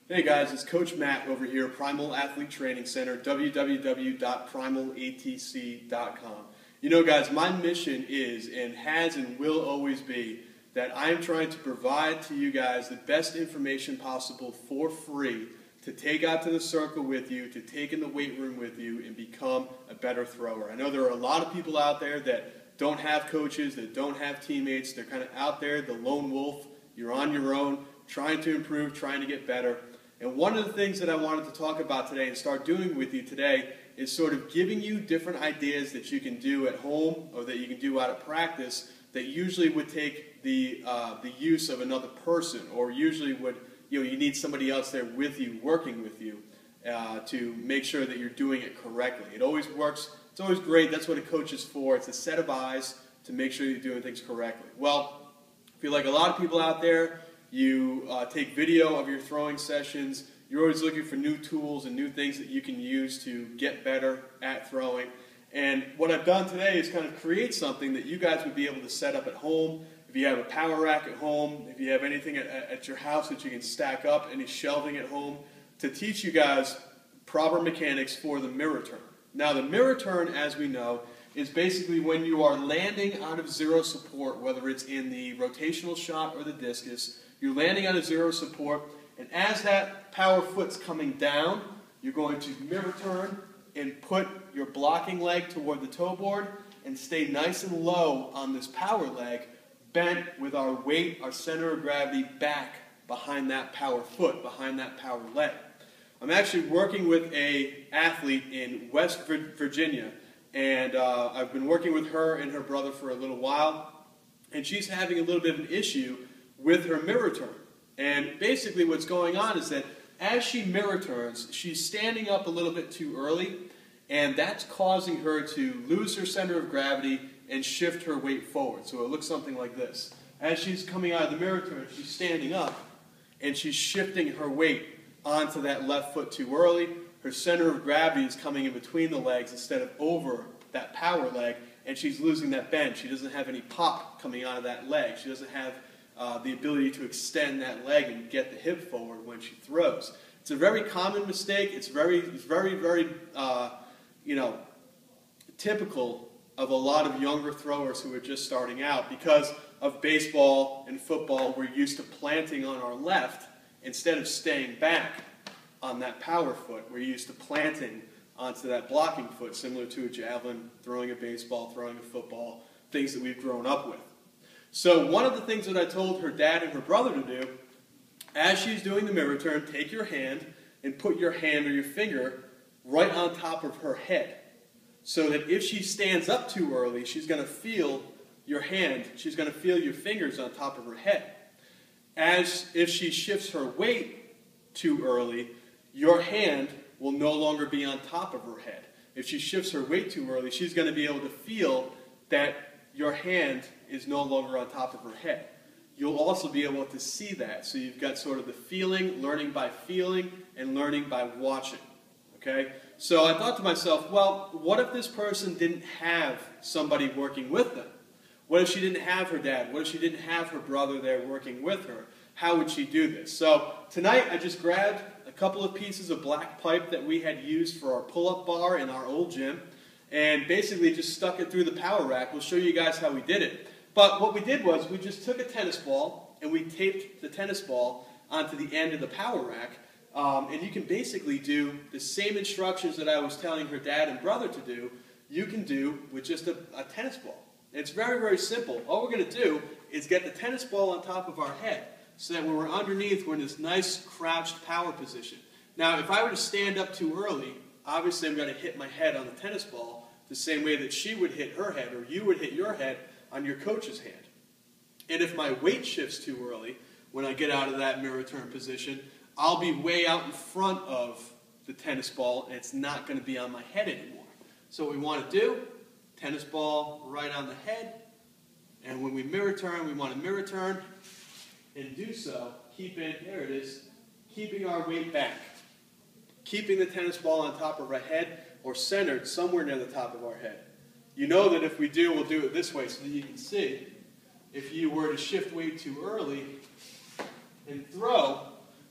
Hey guys, it's Coach Matt over here, Primal Athlete Training Center, www.primalatc.com. You know guys, my mission is and has and will always be that I'm trying to provide to you guys the best information possible for free to take out to the circle with you, to take in the weight room with you, and become a better thrower. I know there are a lot of people out there that don't have coaches, that don't have teammates. They're kind of out there, the lone wolf. You're on your own, trying to improve, trying to get better. And one of the things that I wanted to talk about today and start doing with you today is sort of giving you different ideas that you can do at home or that you can do out of practice that usually would take the use of another person, or usually would, you need somebody else there with you, working with you, to make sure that you're doing it correctly. It always works. It's always great. That's what a coach is for. It's a set of eyes to make sure you're doing things correctly. Well, I feel like a lot of people out there, you take video of your throwing sessions. You're always looking for new tools and new things that you can use to get better at throwing. And what I've done today is kind of create something that you guys would be able to set up at home. If you have a power rack at home, if you have anything at your house that you can stack up, any shelving at home, to teach you guys proper mechanics for the mirror turn. Now the mirror turn, as we know, is basically when you are landing out of zero support, whether it's in the rotational shot or the discus. You're landing out of zero support, and as that power foot's coming down, you're going to mirror turn and put your blocking leg toward the toe board and stay nice and low on this power leg, bent with our weight, our center of gravity back behind that power foot, behind that power leg. I'm actually working with an athlete in West Virginia, and I've been working with her and her brother for a little while, and she's having a little bit of an issue with her mirror turn. And basically what's going on is that as she mirror turns, she's standing up a little bit too early, and that's causing her to lose her center of gravity and shift her weight forward. So it looks something like this. As she's coming out of the mirror turn, she's standing up, and she's shifting her weight onto that left foot too early. Her center of gravity is coming in between the legs instead of over that power leg, and she's losing that bend. She doesn't have any pop coming out of that leg. She doesn't have the ability to extend that leg and get the hip forward when she throws. It's a very common mistake. It's very, typical of a lot of younger throwers who are just starting out. Because of baseball and football, we're used to planting on our left instead of staying back on that power foot. We're used to planting onto that blocking foot, similar to a javelin, throwing a baseball, throwing a football, things that we've grown up with. So one of the things that I told her dad and her brother to do, as she's doing the mirror turn, take your hand and put your hand or your finger right on top of her head. So that if she stands up too early, she's going to feel your hand, she's going to feel your fingers on top of her head. As if she shifts her weight too early, your hand will no longer be on top of her head. If she shifts her weight too early, she's going to be able to feel that your hand is no longer on top of her head. You'll also be able to see that. So you've got sort of the feeling, learning by feeling, and learning by watching. Okay? So I thought to myself, well, what if this person didn't have somebody working with them? What if she didn't have her dad? What if she didn't have her brother there working with her? How would she do this? So tonight I just grabbed a couple of pieces of black pipe that we had used for our pull-up bar in our old gym, and basically just stuck it through the power rack. We'll show you guys how we did it. But what we did was we just took a tennis ball and we taped the tennis ball onto the end of the power rack. And you can basically do the same instructions that I was telling her dad and brother to do, you can do with just a tennis ball. It's very, very simple. All we're going to do is get the tennis ball on top of our head so that when we're underneath, we're in this nice crouched power position. Now, if I were to stand up too early, obviously I'm going to hit my head on the tennis ball the same way that she would hit her head, or you would hit your head on your coach's hand. And if my weight shifts too early, when I get out of that mirror turn position, I'll be way out in front of the tennis ball, and it's not going to be on my head anymore. So what we want to do, tennis ball right on the head, and when we mirror turn, we want to mirror turn, and do so, there it is, keeping our weight back. Keeping the tennis ball on top of our head, or centered somewhere near the top of our head. You know that if we do, we'll do it this way so that you can see. If you were to shift weight too early and throw,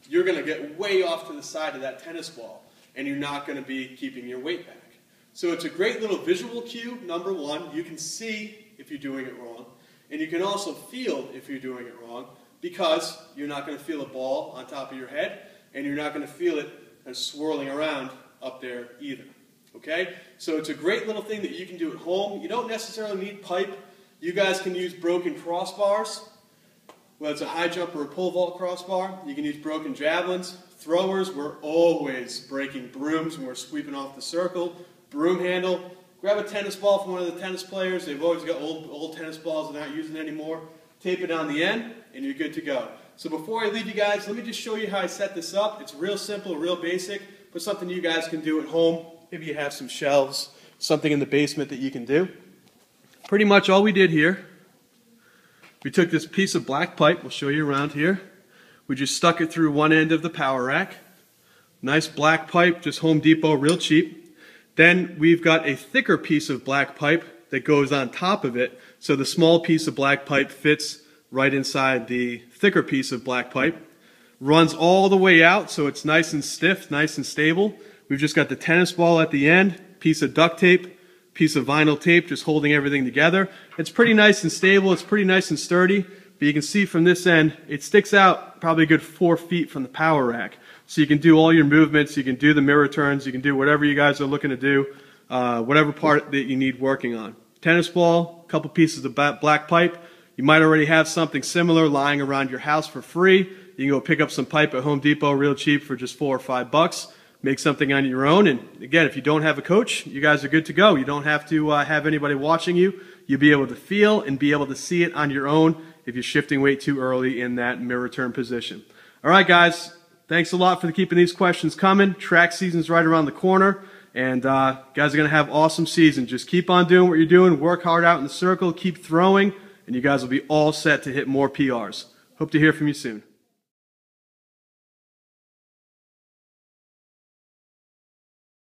you're going to get way off to the side of that tennis ball, and you're not going to be keeping your weight back. So it's a great little visual cue, number one. You can see if you're doing it wrong, and you can also feel if you're doing it wrong, because you're not going to feel a ball on top of your head, and you're not going to feel it swirling around up there either. Okay? So it's a great little thing that you can do at home. You don't necessarily need pipe. You guys can use broken crossbars, whether it's a high jump or a pole vault crossbar. You can use broken javelins. Throwers, we're always breaking brooms when we're sweeping off the circle. Broom handle. Grab a tennis ball from one of the tennis players. They've always got old tennis balls they're not using anymore. Tape it on the end, and you're good to go. So before I leave you guys, let me just show you how I set this up. It's real simple, real basic, but something you guys can do at home. Maybe you have some shelves, something in the basement that you can do. Pretty much all we did here, we took this piece of black pipe, we'll show you around here. We just stuck it through one end of the power rack. Nice black pipe, just Home Depot, real cheap. Then we've got a thicker piece of black pipe that goes on top of it, so the small piece of black pipe fits right inside the thicker piece of black pipe. Runs all the way out, so it's nice and stiff, nice and stable. We've just got the tennis ball at the end, piece of duct tape, piece of vinyl tape, just holding everything together. It's pretty nice and stable, it's pretty nice and sturdy, but you can see from this end, it sticks out probably a good 4 feet from the power rack. So you can do all your movements, you can do the mirror turns, you can do whatever you guys are looking to do, whatever part that you need working on. Tennis ball, a couple pieces of black pipe. You might already have something similar lying around your house for free. You can go pick up some pipe at Home Depot real cheap for just $4 or $5. Make something on your own, and again, if you don't have a coach, you guys are good to go. You don't have to have anybody watching you. You'll be able to feel and be able to see it on your own if you're shifting weight too early in that mirror turn position. All right, guys, thanks a lot for keeping these questions coming. Track season's right around the corner, and guys are going to have an awesome season. Just keep on doing what you're doing. Work hard out in the circle. Keep throwing, and you guys will be all set to hit more PRs. Hope to hear from you soon.